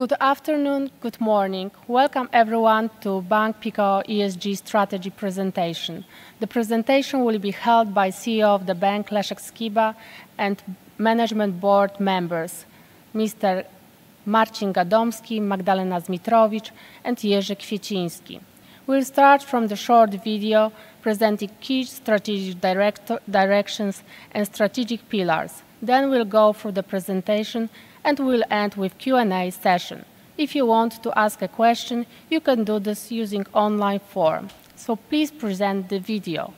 Good afternoon, good morning. Welcome everyone to Bank Pekao ESG strategy presentation. The presentation will be held by CEO of the bank, Leszek Skiba, and management board members, Mr. Marcin Gadomski, Magdalena Zmitrowicz, and Jerzy Kwieciński. We'll start from the short video presenting key strategic directions and strategic pillars. Then we'll go through the presentation and we'll end with Q&A session. If you want to ask a question, you can do this using online form. So please present the video.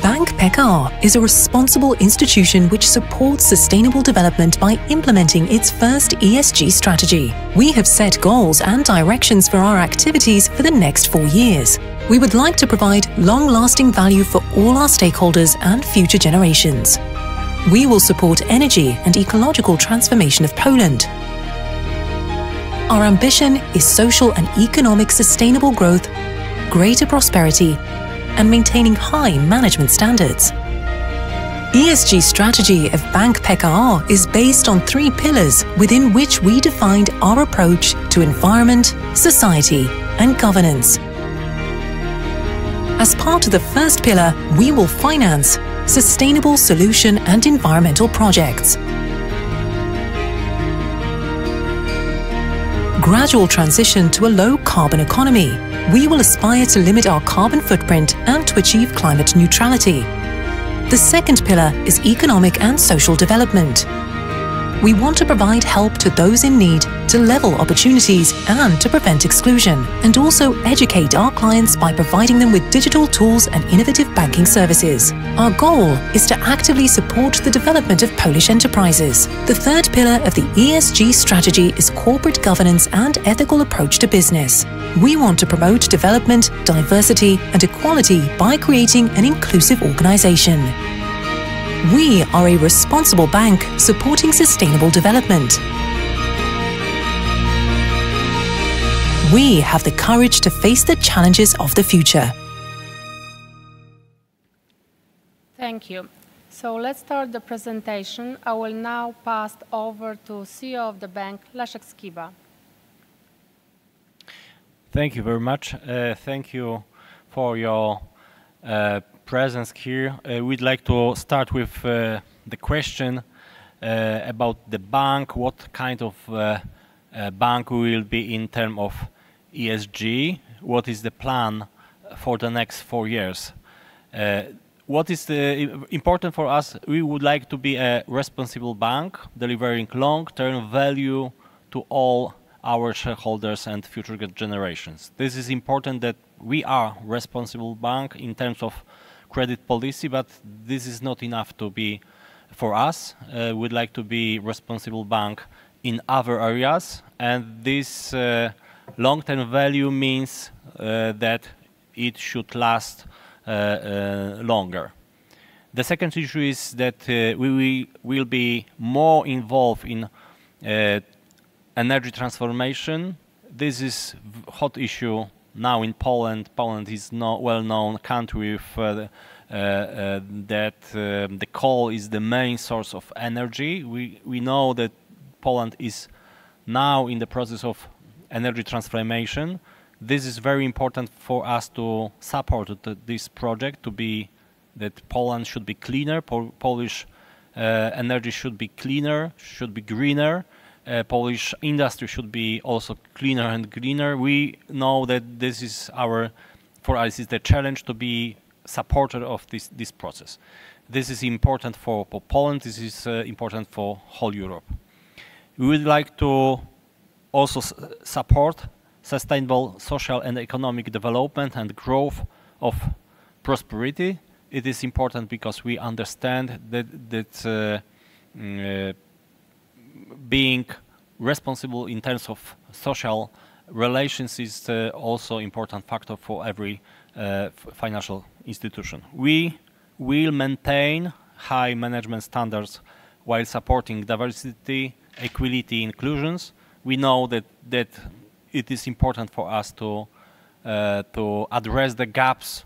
Bank Pekao is a responsible institution which supports sustainable development by implementing its first ESG strategy. We have set goals and directions for our activities for the next 4 years. We would like to provide long-lasting value for all our stakeholders and future generations. We will support energy and ecological transformation of Poland. Our ambition is social and economic sustainable growth, greater prosperity, and maintaining high management standards. ESG strategy of Bank Pekao is based on 3 pillars within which we defined our approach to environment, society, and governance. As part of the first pillar, we will finance sustainable solution and environmental projects. Gradual transition to a low-carbon economy. We will aspire to limit our carbon footprint and to achieve climate neutrality. The second pillar is economic and social development. We want to provide help to those in need, to level opportunities and to prevent exclusion, and also educate our clients by providing them with digital tools and innovative banking services. Our goal is to actively support the development of Polish enterprises. The third pillar of the ESG strategy is corporate governance and ethical approach to business. We want to promote development, diversity and equality by creating an inclusive organization. We are a responsible bank supporting sustainable development. We have the courage to face the challenges of the future. Thank you. So let's start the presentation. I will now pass over to CEO of the bank, Leszek Skiba. Thank you very much. Thank you for your presence here. We'd like to start with the question about the bank. What kind of bank we will be in terms of ESG? What is the plan for the next 4 years? What is important for us? We would like to be a responsible bank, delivering long-term value to all our shareholders and future generations. This is important that we are responsible bank in terms of credit policy, but this is not enough to be for us. We'd like to be responsible bank in other areas, and this long-term value means that it should last longer. The second issue is that we will be more involved in energy transformation. This is hot issue now in Poland. Poland is a well-known country with that the coal is the main source of energy. We know that Poland is now in the process of energy transformation. This is very important for us to support this project, to be that Poland should be cleaner, Polish energy should be cleaner, should be greener. Polish industry should be also cleaner and greener. We know that this is for us is the challenge to be supporter of this process. This is important for Poland. This is important for whole Europe. We would like to also support sustainable social and economic development and growth of prosperity. It is important because we understand that being responsible in terms of social relations is also important factor for every financial institution. We will maintain high management standards while supporting diversity, equality, inclusions. We know that it is important for us to address the gaps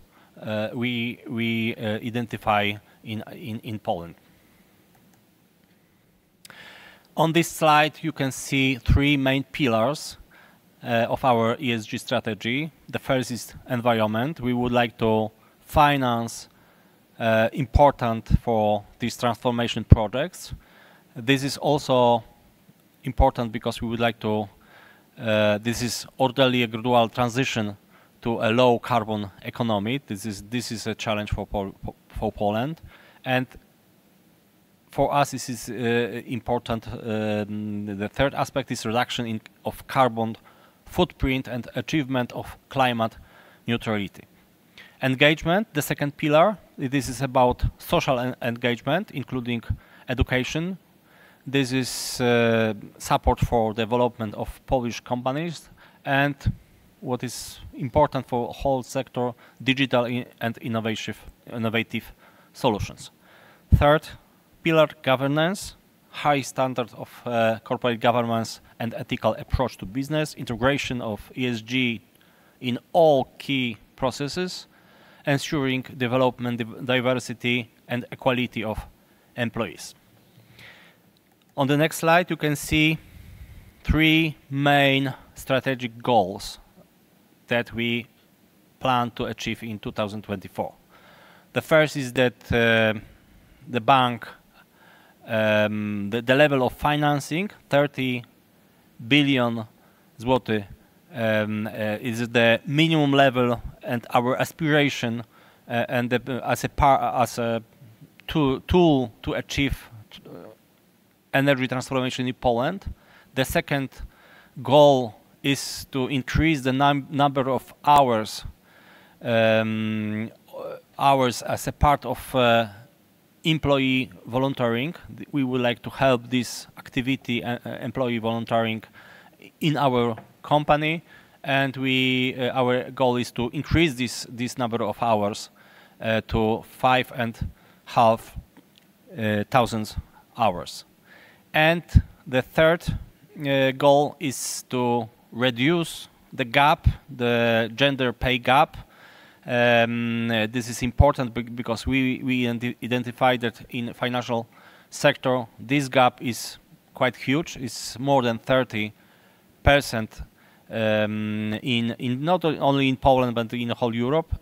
we identify in Poland. On this slide, you can see three main pillars of our ESG strategy. The first is environment. We would like to finance important for these transformation projects. This is also important because we would like to, this is orderly gradual transition to a low carbon economy. This is a challenge for Poland. And for us, this is important. The third aspect is reduction of carbon footprint and achievement of climate neutrality. Engagement, the second pillar, this is about social engagement, including education. This is support for development of Polish companies and what is important for whole sector, digital and innovative solutions. Third pillar, governance, high standard of corporate governance and ethical approach to business, integration of ESG in all key processes, ensuring development, diversity and equality of employees. On the next slide, you can see three main strategic goals that we plan to achieve in 2024. The first is that the bank, the level of financing, 30 billion zloty, is the minimum level and our aspiration, and as a tool to achieve energy transformation in Poland. The second goal is to increase the number of hours as a part of employee volunteering. We would like to help this activity, employee volunteering, in our company, and our goal is to increase this number of hours to 5,500 hours. And the third goal is to reduce the gap, the gender pay gap. This is important because we identified that in financial sector this gap is quite huge. It's more than 30%, in not only in Poland but in whole Europe.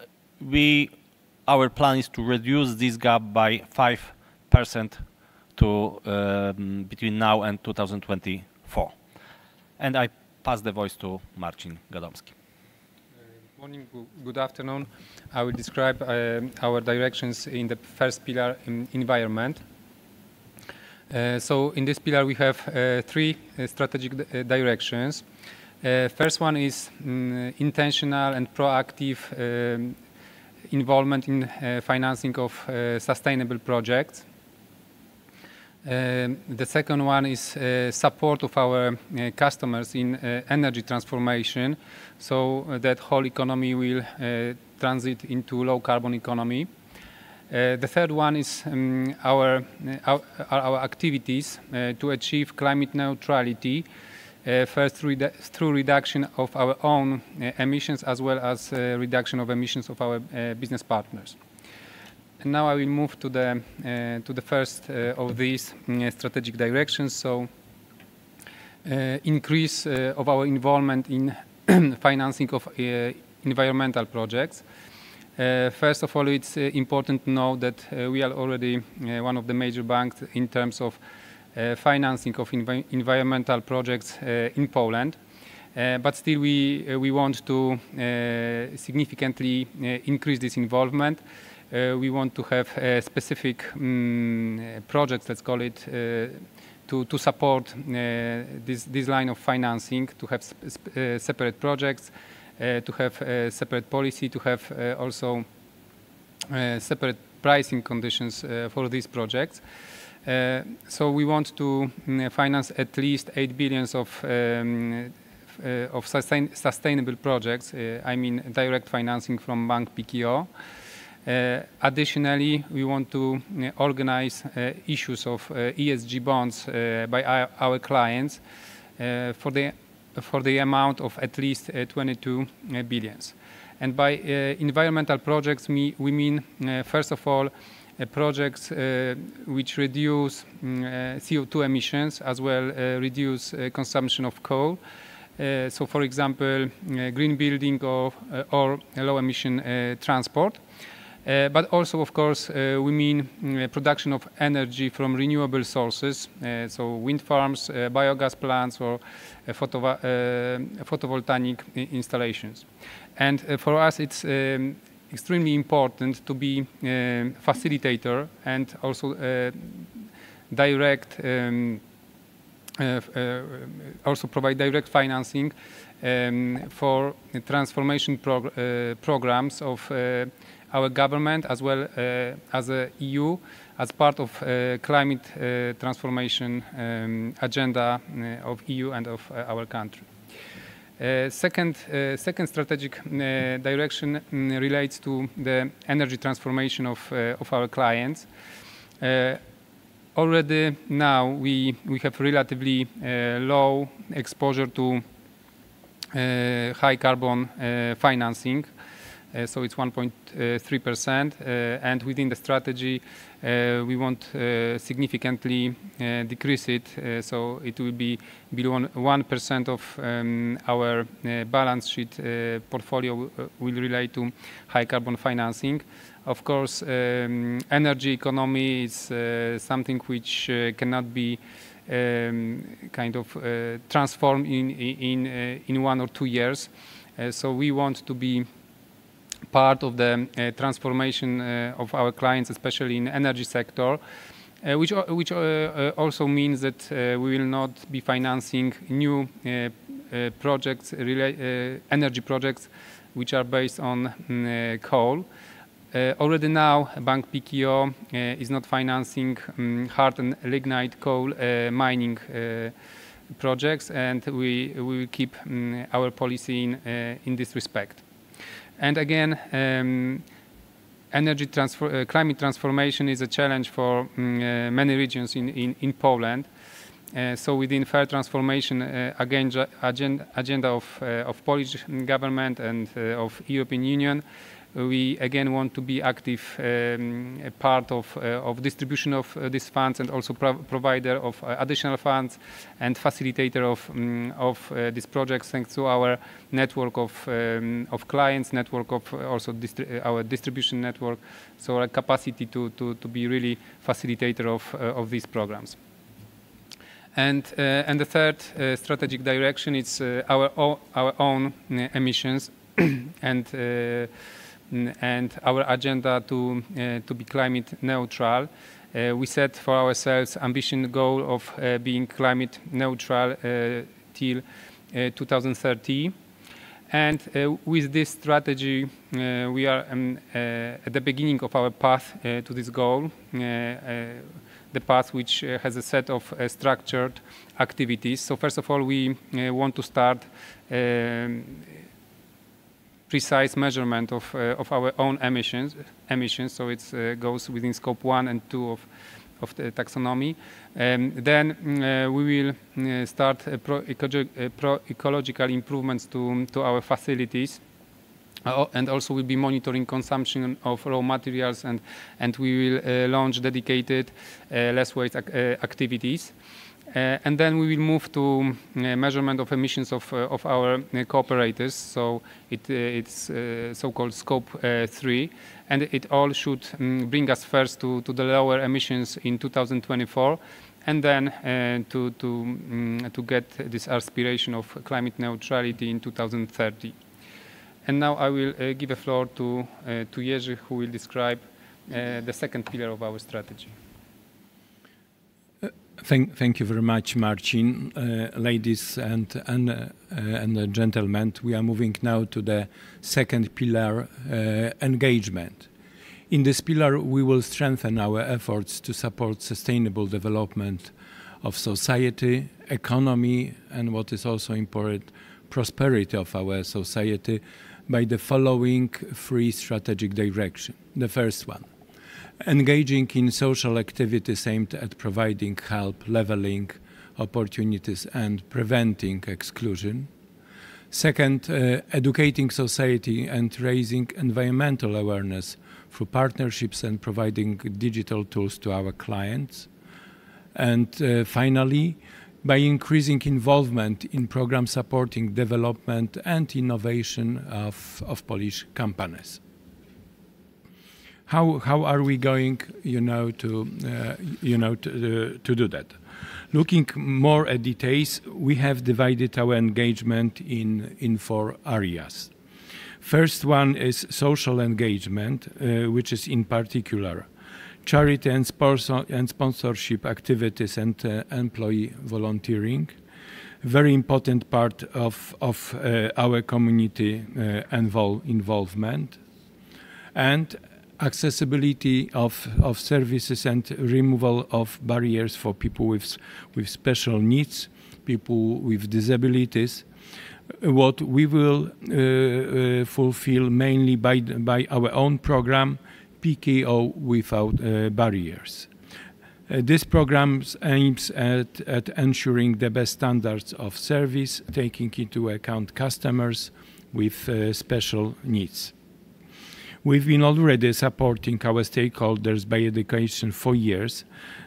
Our plan is to reduce this gap by 5% to between now and 2024. And I pass the voice to Marcin Gadomski. Good morning, good afternoon. I will describe our directions in the first pillar, environment. So in this pillar we have three strategic directions. First one is intentional and proactive involvement in financing of sustainable projects. The second one is support of our customers in energy transformation, so that whole economy will transit into low carbon economy. The third one is our activities to achieve climate neutrality, first through reduction of our own emissions as well as reduction of emissions of our business partners. And now I will move to the first of these strategic directions. So, increase of our involvement in financing of environmental projects. First of all, it's important to know that we are already one of the major banks in terms of financing of environmental projects in Poland. But still, we want to significantly increase this involvement. We want to have specific projects, let's call it, to support this line of financing, to have separate projects, to have separate policy, to have also separate pricing conditions for these projects. So we want to finance at least 8 billion of sustainable projects. I mean direct financing from Bank Pekao. Additionally, we want to organize issues of ESG bonds by our clients for the amount of at least 22 billion. And by environmental projects, we mean, first of all, projects which reduce CO2 emissions as well reduce consumption of coal. So, for example, green building or low emission transport. But also, of course, we mean production of energy from renewable sources, so wind farms, biogas plants, or photovoltaic installations. And for us, it's extremely important to be facilitator and also also provide direct financing for transformation programs of our government as well as the EU as part of climate transformation agenda of EU and of our country. Second strategic direction relates to the energy transformation of our clients. Already now we have relatively low exposure to high carbon financing. So it's 1.3%, and within the strategy we want significantly decrease it, so it will be below 1% of our balance sheet portfolio will relate to high carbon financing. Of course, energy economy is something which cannot be kind of transformed in 1 or 2 years. So we want to be part of the transformation of our clients, especially in the energy sector, which also means that we will not be financing new projects, energy projects, which are based on coal. Already now, Bank Pekao is not financing hard and lignite coal mining projects, and we will keep our policy in this respect. And again, climate transformation is a challenge for many regions in Poland. So within fair transformation agenda of Polish government and of European Union, we again want to be active part of distribution of these funds and also provider of additional funds and facilitator of these projects, thanks to our network of clients, network of also our distribution network, so our capacity to be really facilitator of these programs. And the third strategic direction is our own emissions and our agenda to be climate neutral. We set for ourselves ambitious goal of being climate neutral till 2030. And with this strategy, we are at the beginning of our path to this goal, the path which has a set of structured activities. So first of all, we want to start precise measurement of our own emissions. So it goes within scope 1 and 2 of the taxonomy. Then we will start ecological improvements to our facilities, and also we'll be monitoring consumption of raw materials, and we will launch dedicated less waste activities. And then we will move to measurement of emissions of our cooperators. So it's so-called scope 3, and it all should bring us first to the lower emissions in 2024, and then to get this aspiration of climate neutrality in 2030. And now I will give a floor to Jerzy, who will describe the second pillar of our strategy. Thank you very much, Marcin. Ladies and gentlemen, we are moving now to the second pillar, engagement. In this pillar, we will strengthen our efforts to support sustainable development of society, economy, and what is also important, prosperity of our society by the following 3 strategic directions. The first one: engaging in social activities aimed at providing help, leveling opportunities and preventing exclusion. Second, educating society and raising environmental awareness through partnerships and providing digital tools to our clients. And finally, by increasing involvement in programs supporting development and innovation of Polish companies. How are we going, to do that? Looking more at details, we have divided our engagement in 4 areas. First one is social engagement, which is in particular charity and sponsorship activities and employee volunteering. Very important part of our community involvement. And accessibility of services and removal of barriers for people with special needs, people with disabilities, what we will fulfill mainly by our own program, Pekao Without Barriers. This program aims at ensuring the best standards of service, taking into account customers with special needs. We've been already supporting our stakeholders by education for years.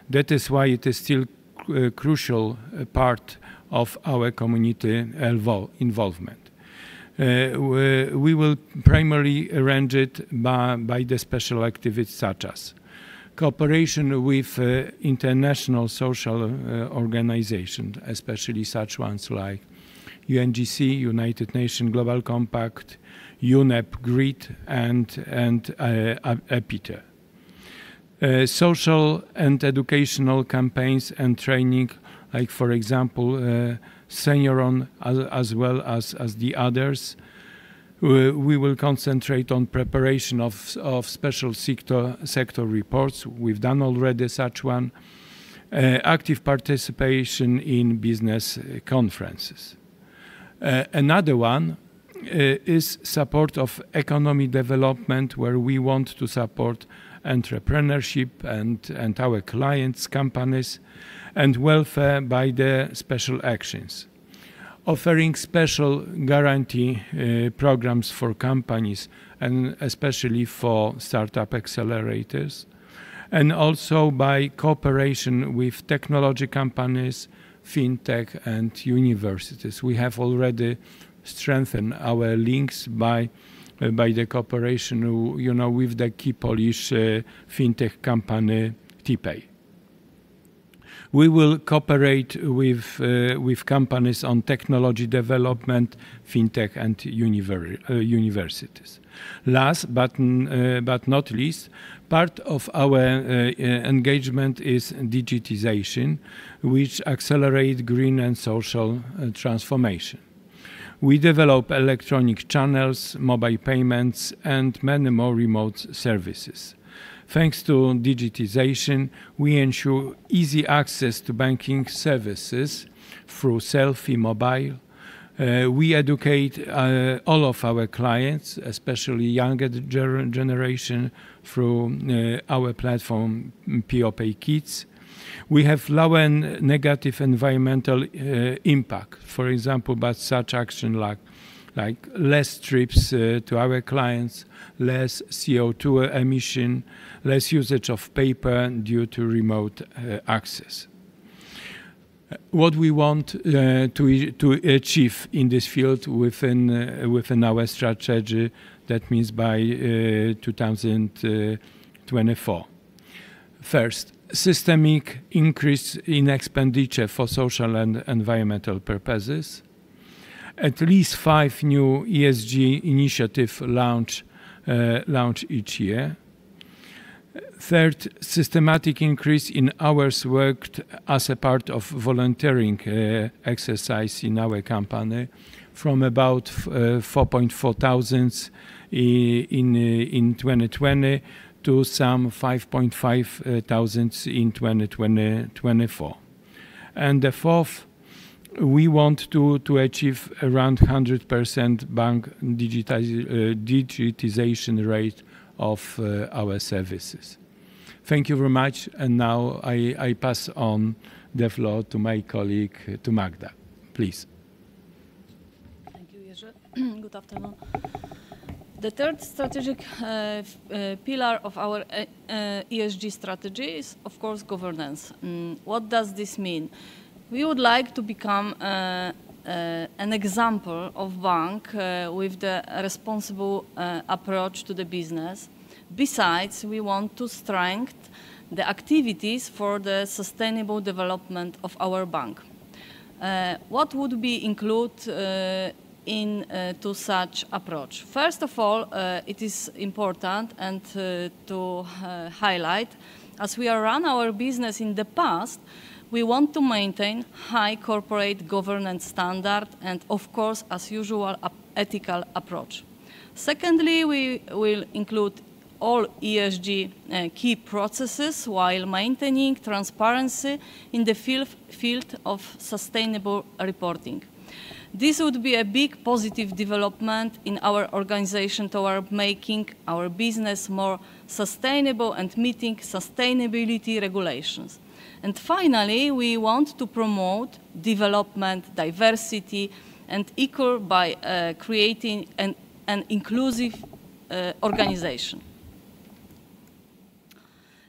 That is why it is still a crucial part of our community involvement. We will primarily arrange it by the special activities such as cooperation with international social organizations, especially such ones like UNGC, United Nations Global Compact, UNEP, GRID, and EPITE. Social and educational campaigns and training, like for example, Senioron as well as the others. We will concentrate on preparation of special sector reports. We've done already such one. Active participation in business conferences. Another one is support of economic development, where we want to support entrepreneurship and our clients, companies, and welfare by the special actions. Offering special guarantee programs for companies and especially for startup accelerators, and also by cooperation with technology companies, fintech, and universities. We have already strengthened our links by the cooperation, with the key Polish fintech company TPay. We will cooperate with companies on technology development, fintech, and universities. Last but not least, part of our engagement is digitization, which accelerates green and social transformation. We develop electronic channels, mobile payments, and many more remote services. Thanks to digitization, we ensure easy access to banking services through Selfie Mobile. We educate all of our clients, especially younger generation, through our platform POPay Kids. We have lower negative environmental impact, for example, by such action like less trips to our clients, less CO2 emission, less usage of paper due to remote access. What we want to achieve in this field within our strategy, that means by 2024. First, systemic increase in expenditure for social and environmental purposes. At least 5 new ESG initiatives launch each year. Third, systematic increase in hours worked as a part of volunteering exercise in our company, from about 4.4 thousand in 2020 to some 5.5 thousand in 2024. And the fourth, we want to achieve around 100% bank digitization rate of our services. Thank you very much, and now I pass on the floor to my colleague, to Magda. Please. Thank you, Jerzy. Good afternoon. The third strategic pillar of our ESG strategy is, of course, governance. What does this mean? We would like to become an example of bank with the responsible approach to the business. Besides, we want to strengthen the activities for the sustainable development of our bank. What would be included into such approach? First of all, it is important and to highlight, as we are run our business in the past, we want to maintain high corporate governance standard and, of course, as usual, ethical approach. Secondly, we will include all ESG key processes while maintaining transparency in the field of sustainable reporting. This would be a big positive development in our organization toward making our business more sustainable and meeting sustainability regulations. And finally, we want to promote development, diversity, and equal by creating an inclusive organization.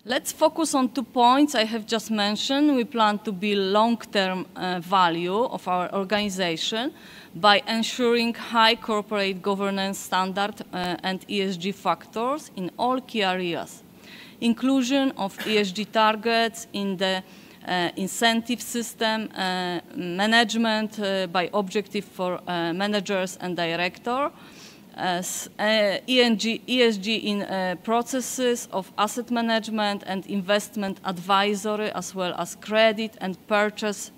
Let's focus on 2 points I have just mentioned. We plan to build long-term value of our organization by ensuring high corporate governance standard and ESG factors in all key areas. Inclusion of ESG targets in the incentive system, management by objective for managers and directors, ESG in processes of asset management and investment advisory, as well as credit and purchase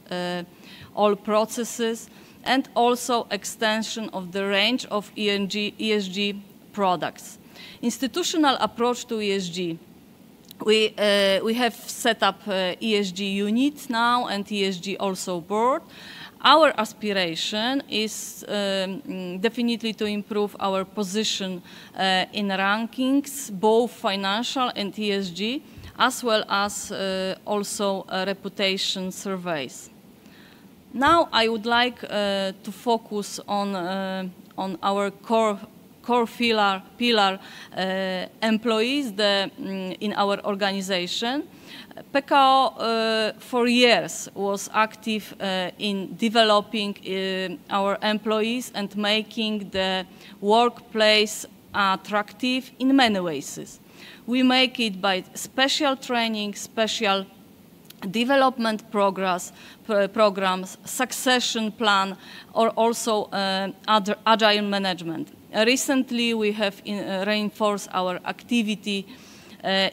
all processes, and also extension of the range of ESG products. Institutional approach to ESG. We have set up ESG unit now and ESG also board. Our aspiration is definitely to improve our position in rankings, both financial and ESG, as well as also reputation surveys. Now I would like to focus on our core pillar employees in our organization. Pekao for years was active in developing our employees and making the workplace attractive in many ways. We make it by special training, special development programs, succession plan, or also agile management. Recently, we have reinforced our activity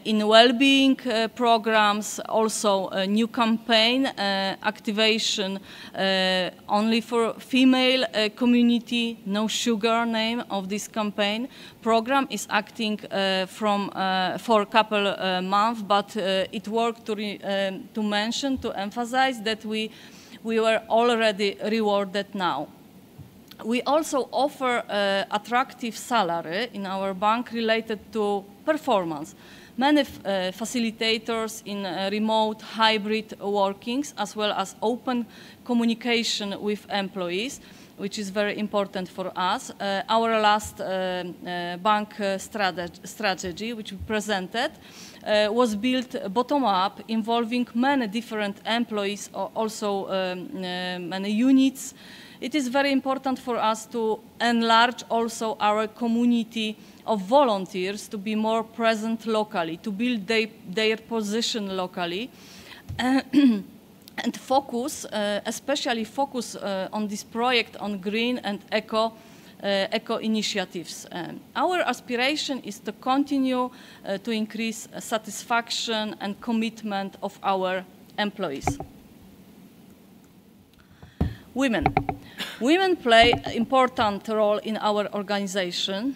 in well-being programs, also a new campaign, activation only for female community, no sugar name of this campaign. Program is acting for a couple months, but it worked to mention, to emphasize that we were already rewarded now. We also offer attractive salary in our bank related to performance. Many facilitators in remote hybrid workings, as well as open communication with employees, which is very important for us. Our last bank strategy, which we presented, was built bottom-up, involving many different employees, also many units. It is very important for us to enlarge also our community of volunteers to be more present locally, to build their position locally, and focus, especially focus on this project on green and eco initiatives. Our aspiration is to continue to increase satisfaction and commitment of our employees. Women. Women play an important role in our organization.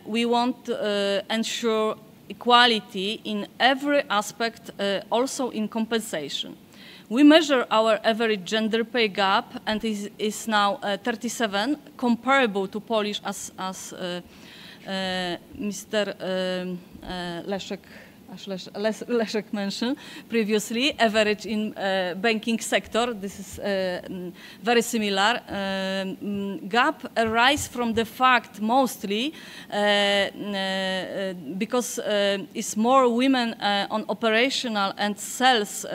We want to ensure equality in every aspect, also in compensation. We measure our average gender pay gap, and is now 37, comparable to Polish, as Mr. Leszek as Leszek mentioned previously, average in banking sector. This is very similar. Gap arise from the fact mostly because it's more women on operational and sales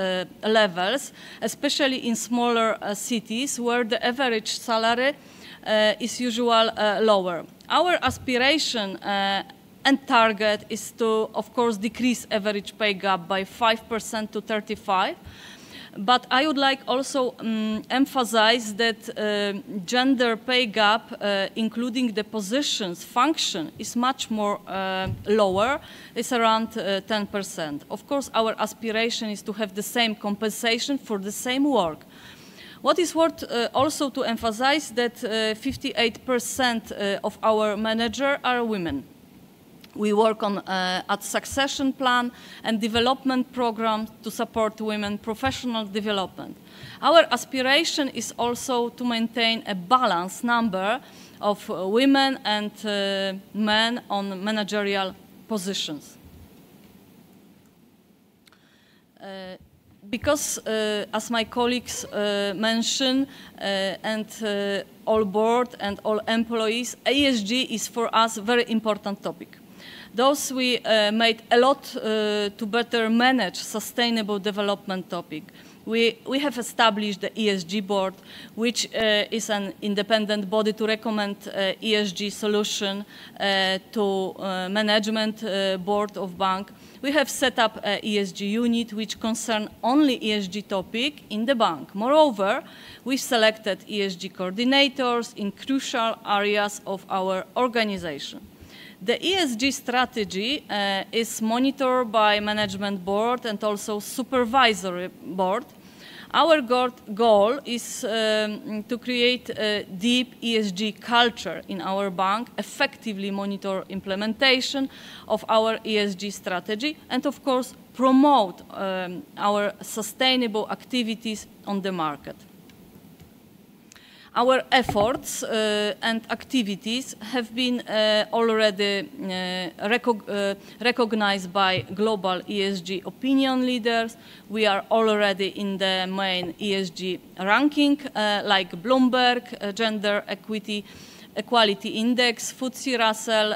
levels, especially in smaller cities where the average salary is usually lower. Our aspiration and target is to, of course, decrease average pay gap by 5% to 35%. But I would like also emphasize that gender pay gap, including the positions function, is much more lower. It's around 10%. Of course, our aspiration is to have the same compensation for the same work. What is worth also to emphasize that 58% of our managers are women. We work on a succession plan and development program to support women professional development. Our aspiration is also to maintain a balanced number of women and men on managerial positions. Because, as my colleagues mentioned, and all board and all employees, ESG is for us a very important topic. Thus, we made a lot to better manage sustainable development topic. We have established the ESG board, which is an independent body to recommend ESG solution to management board of bank. We have set up an ESG unit which concern only ESG topic in the bank. Moreover, we selected ESG coordinators in crucial areas of our organization. The ESG strategy is monitored by management board and also supervisory board. Our goal is to create a deep ESG culture in our bank, effectively monitor implementation of our ESG strategy, and of course promote our sustainable activities on the market. Our efforts and activities have been already recognized by global ESG opinion leaders. We are already in the main ESG ranking, like Bloomberg, Gender Equality Index, FTSE Russell,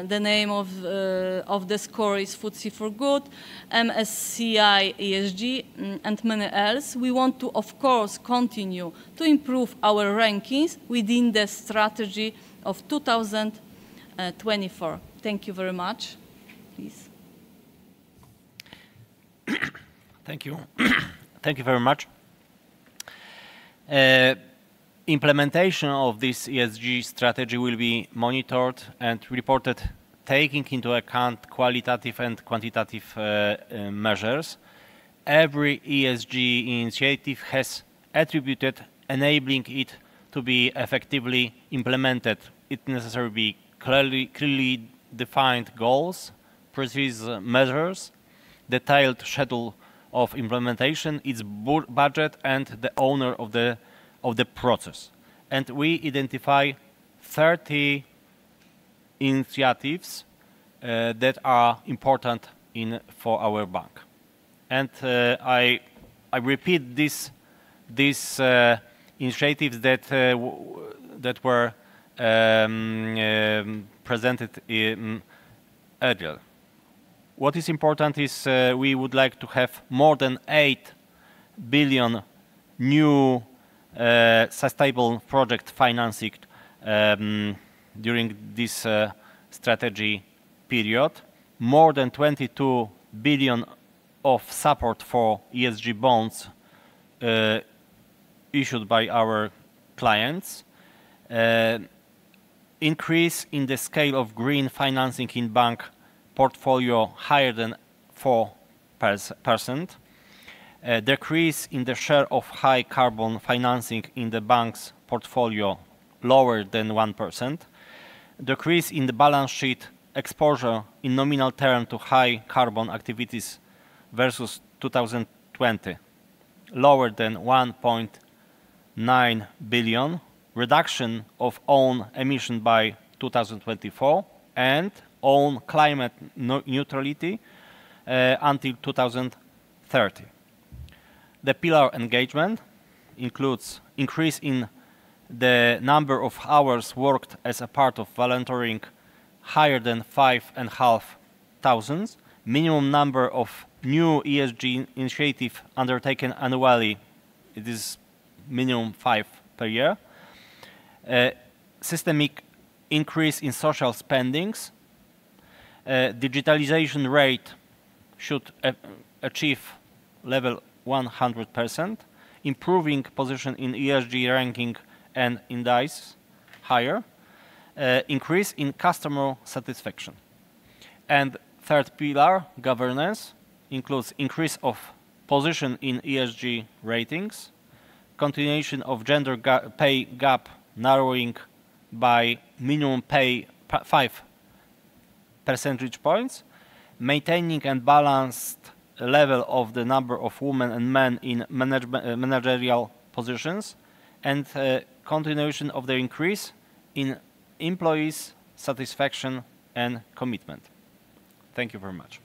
the name of the score is FTSE for Good, MSCI ESG, and many else. We want to, of course, continue to improve our rankings within the strategy of 2024. Thank you very much. Please. Thank you. Thank you very much. Implementation of this ESG strategy will be monitored and reported, taking into account qualitative and quantitative measures. Every ESG initiative has attributed enabling it to be effectively implemented. It necessary be clearly defined goals, precise measures, detailed schedule of implementation, its budget, and the owner of the process. And we identify 30 initiatives that are important for our bank. And I repeat these initiatives that were presented earlier. What is important is we would like to have more than 8 billion new sustainable project financing during this strategy period, more than 22 billion of support for ESG bonds issued by our clients, increase in the scale of green financing in bank portfolio higher than 4%, decrease in the share of high carbon financing in the bank's portfolio lower than 1%, decrease in the balance sheet exposure in nominal term to high carbon activities versus 2020 lower than 1.9 billion, reduction of own emission by 2024, and own climate neutrality until 2030. The pillar engagement includes increase in the number of hours worked as a part of volunteering higher than 5,500, minimum number of new ESG initiative undertaken annually, it is minimum 5 per year, systemic increase in social spendings, digitalization rate should achieve level 100%, improving position in ESG ranking and indices higher, increase in customer satisfaction. And third pillar, governance, includes increase of position in ESG ratings, continuation of gender pay gap narrowing by minimum pay 5 percentage points, maintaining and balanced level of the number of women and men in managerial positions, and continuation of the increase in employees' satisfaction and commitment. Thank you very much.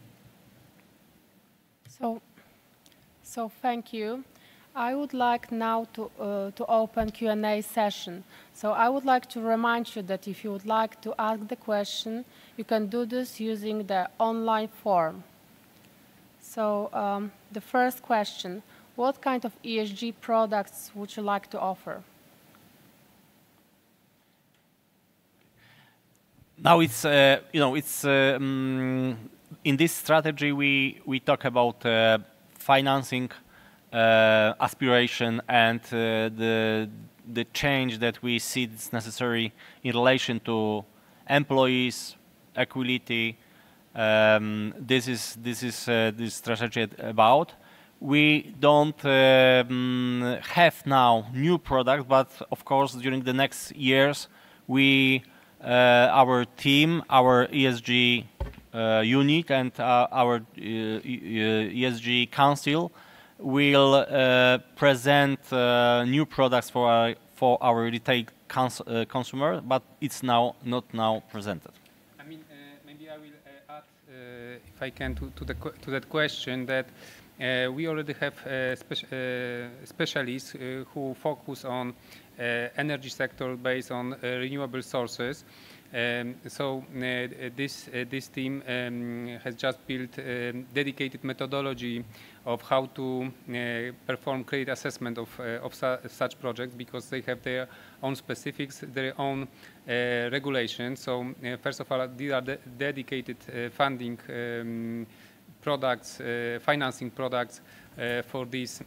So thank you. I would like now to open Q&A session. So I would like to remind you that if you would like to ask the question, you can do this using the online form. So the first question, what kind of ESG products would you like to offer? Now it's, in this strategy we talk about financing aspiration and the change that we see is necessary in relation to employees, equality. This is this strategy about. We don't have now new products, but of course during the next years we our team, our ESG unit and our ESG council will present new products for our retail consumer, but it's not now presented. I mean, maybe I will add, if I can, to that question that we already have specialists who focus on energy sector based on renewable sources. So this team has just built a dedicated methodology of how to perform credit assessment of such projects, because they have their own specifics, their own regulations. So first of all, these are dedicated funding products, financing products for these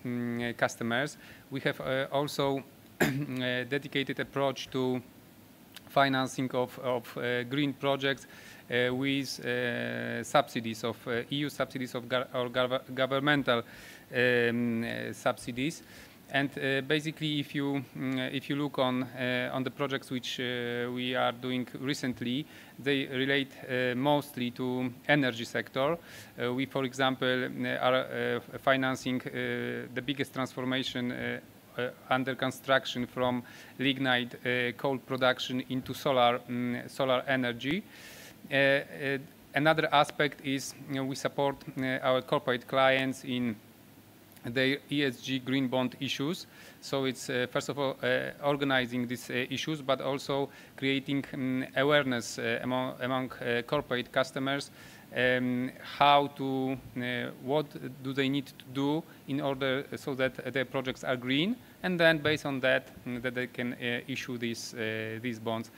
customers. We have also a dedicated approach to financing of green projects with subsidies of EU subsidies or governmental subsidies. And basically, if you look on the projects which we are doing recently, they relate mostly to energy sector. We, for example, are financing the biggest transformation under construction from lignite coal production into solar energy. Another aspect is we support our corporate clients in their ESG green bond issues. So it's first of all organizing these issues, but also creating awareness among corporate customers. How to, what do they need to do in order so that their projects are green, and then based on that, that they can issue these bonds.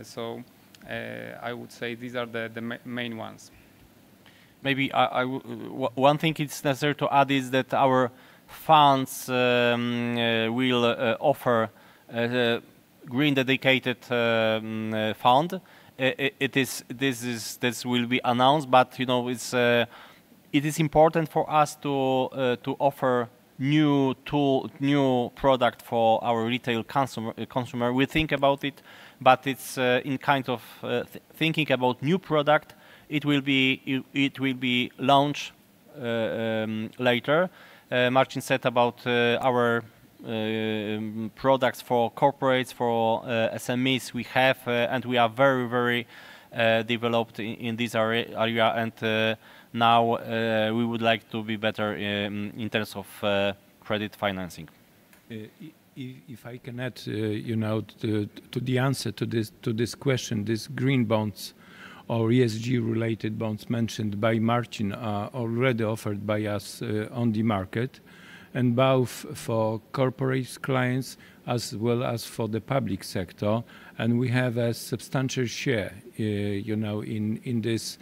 So I would say these are the main ones. Maybe one thing it's necessary to add is that our funds will offer a green dedicated fund. This will be announced, but it is important for us to offer new product for our retail consumer. We think about it, but it's in kind of thinking about new product. It will be launched later. Marcin said about our products for corporates, for SMEs we have, and we are very developed in this area, and now we would like to be better in terms of credit financing. If I can add, you know, to the answer to this question, these green bonds or ESG-related bonds mentioned by Marcin are already offered by us on the market, and both for corporate clients as well as for the public sector. And we have a substantial share, you know, in this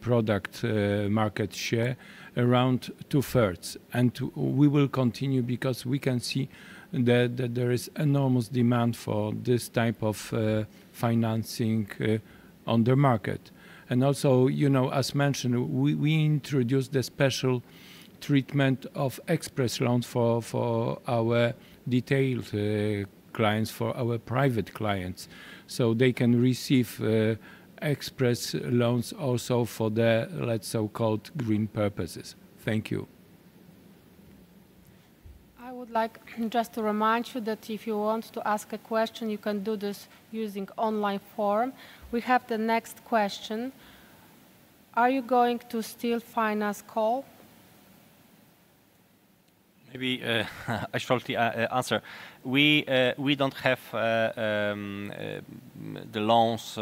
product market share, around 2/3, and we will continue because we can see that there is enormous demand for this type of financing on the market. And also, you know, as mentioned, we introduced the special treatment of express loans for our detailed clients, for our private clients, so they can receive express loans also for the, let's so-called, green purposes. Thank you. I would like just to remind you that if you want to ask a question, you can do this using online form. We have the next question. Are you going to still finance coal? Maybe I shortly answer. We don't have the loans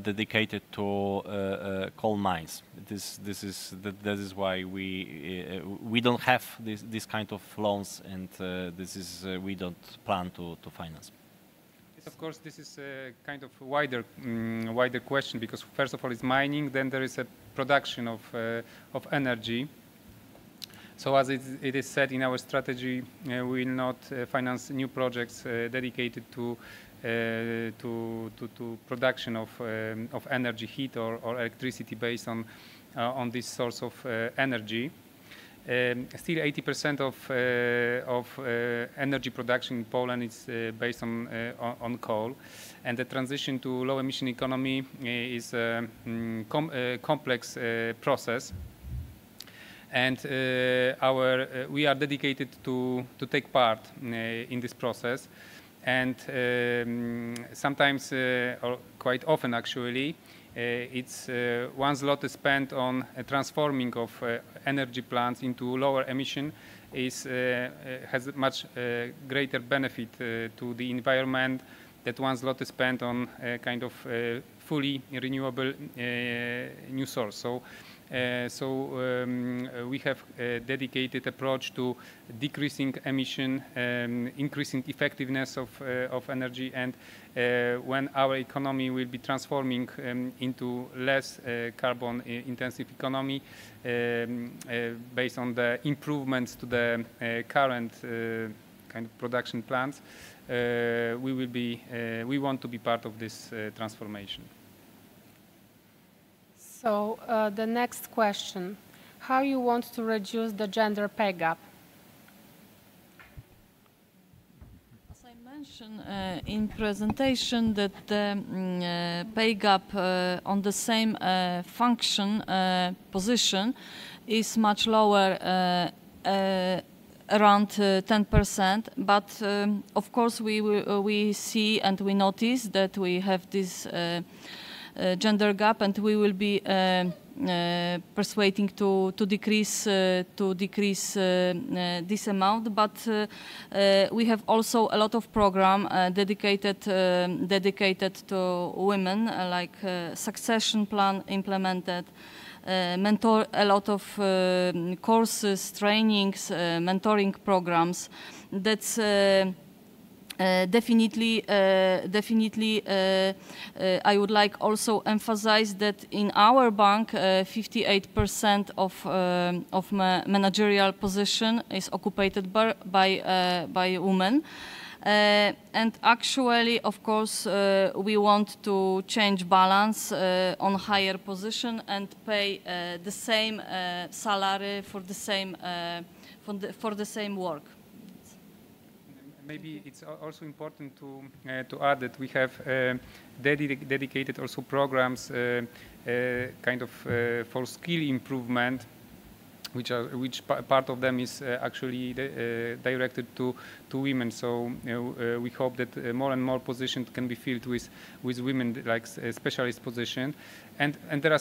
dedicated to coal mines. That is why we don't have this kind of loans, and we don't plan to finance. Yes, of course, this is a kind of wider question, because first of all it's mining, then there is a production of energy. So as it is said in our strategy, we will not finance new projects dedicated to production of energy, heat or electricity based on this source of energy. Still 80% of energy production in Poland is based on coal, and the transition to low emission economy is a complex process. And we are dedicated to take part in this process. And sometimes, or quite often actually, it's one zloty spent on transforming of energy plants into lower emission has a much greater benefit to the environment that one zloty spent on kind of fully renewable new source. So we have a dedicated approach to decreasing emission, increasing effectiveness of energy, and when our economy will be transforming into less carbon intensive economy based on the improvements to the current kind of production plants, we want to be part of this transformation. So the next question, how you want to reduce the gender pay gap? As I mentioned in presentation, that the pay gap on the same function position is much lower, around 10%. But of course, we see and we notice that we have this gender gap, and we will be persuading to decrease this amount. But we have also a lot of program dedicated to women, like succession plan implemented, a lot of courses, trainings, mentoring programs. That's definitely, I would like also emphasize that in our bank, 58% of managerial position is occupied by women. And actually, of course, we want to change balance on higher position and pay the same salary for the same work. Maybe it's also important to add that we have dedicated also programs kind of for skill improvement which part of them is actually directed to women. So we hope that more and more positions can be filled with women, like specialist position. And there are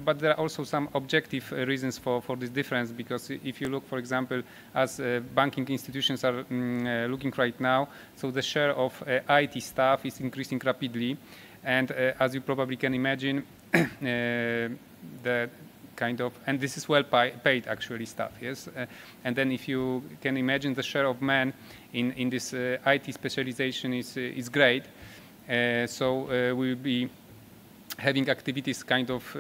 but there are also some objective reasons for this difference, because if you look, for example, as banking institutions are looking right now, so the share of IT staff is increasing rapidly, and as you probably can imagine, the kind of, and this is well paid actually staff, yes. And then if you can imagine, the share of men in this IT specialization is great. So we'll be having activities kind of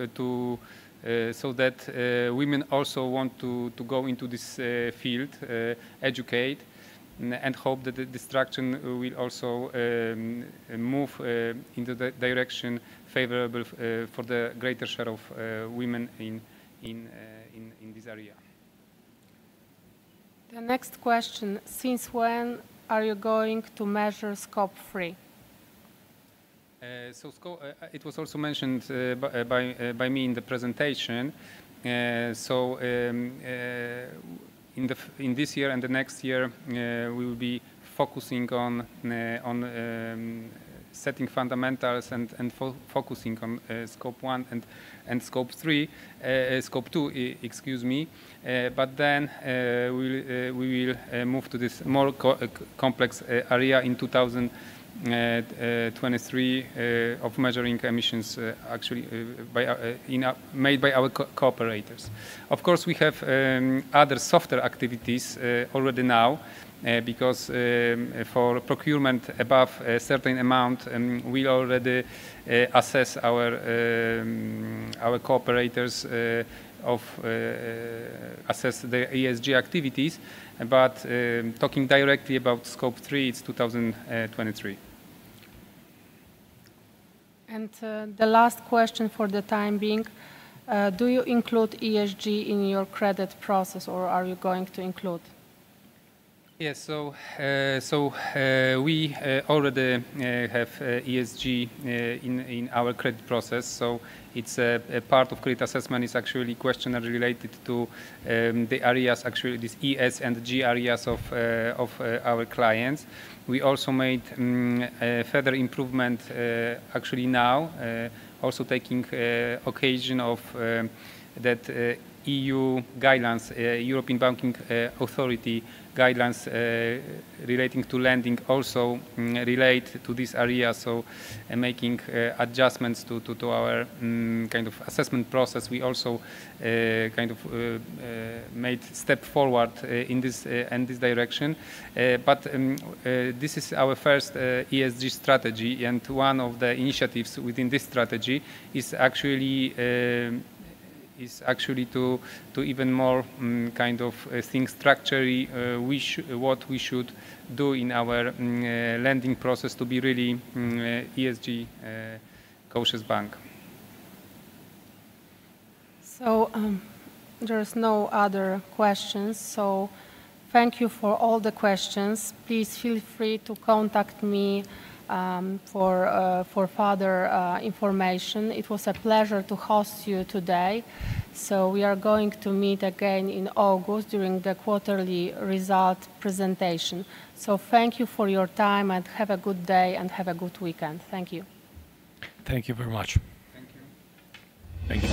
so that women also want to go into this field, educate, and hope that the distraction will also move into the direction favorable for the greater share of women in this area. The next question: since when are you going to measure scope 3? So it was also mentioned by me in the presentation. So in this year and the next year, we will be focusing on setting fundamentals and focusing on scope 1 and scope 3, scope 2, excuse me. But then we will move to this more complex area in 2023 of measuring emissions actually made by our cooperators. Of course, we have other softer activities already now, because for procurement above a certain amount, we already assess our cooperators assess the ESG activities, but talking directly about scope 3, it's 2023. And the last question for the time being, do you include ESG in your credit process, or are you going to include? Yes, so we already have ESG in our credit process. So it's a part of credit assessment is actually questionnaire related to the areas, actually these ES and G areas of our clients. We also made further improvement actually now, also taking occasion of that EU guidelines, European Banking Authority guidelines relating to lending also relate to this area. So making adjustments to our kind of assessment process, we also kind of made step forward in this direction. But this is our first ESG strategy, and one of the initiatives within this strategy is actually to even more kind of think structurally what we should do in our lending process to be really ESG cautious bank. So there's no other questions. So thank you for all the questions. Please feel free to contact me for further information. It was a pleasure to host you today. So we are going to meet again in August during the quarterly result presentation. So thank you for your time, and have a good day and have a good weekend. Thank you. Thank you very much. Thank you. Thank you.